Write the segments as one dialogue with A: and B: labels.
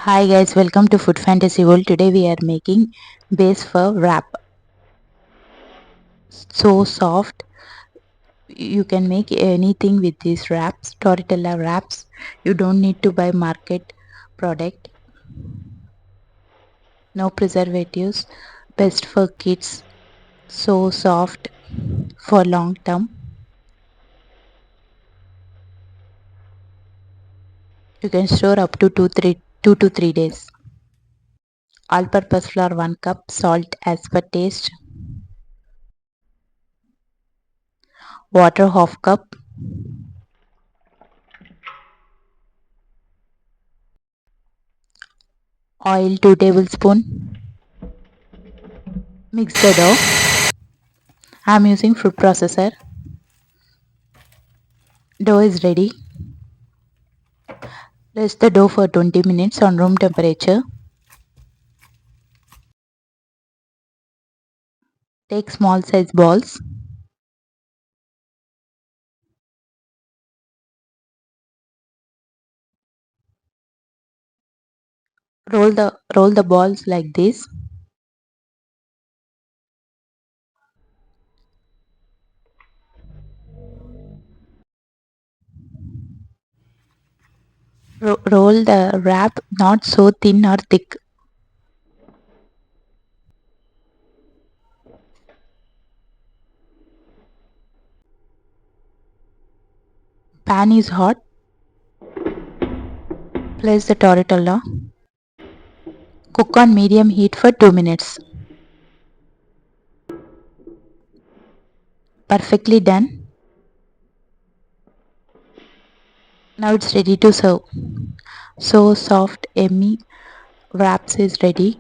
A: Hi guys, welcome to Food Fantasy World. Today we are making base for wrap. So soft. You can make anything with these wraps, tortilla wraps. You don't need to buy market product. No preservatives. Best for kids. So soft for long term. You can store up to 2 to 3 days. All purpose flour 1 cup, salt as per taste, water half cup, oil 2 tablespoon. Mix the dough. I am using food processor. Dough is ready. Rest the dough for 20 minutes on room temperature. Take small size balls. Roll the balls like this. Roll the wrap not so thin or thick. Pan is hot. Place the tortilla. Cook on medium heat for 2 minutes. Perfectly done. Now it's ready to serve. So soft, yummy wraps is ready.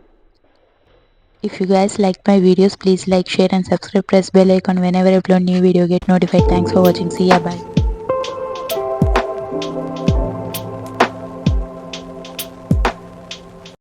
A: If you guys like my videos, please like, share and subscribe. Press bell icon whenever I upload new video. Get notified. Thanks for watching. See ya. Bye.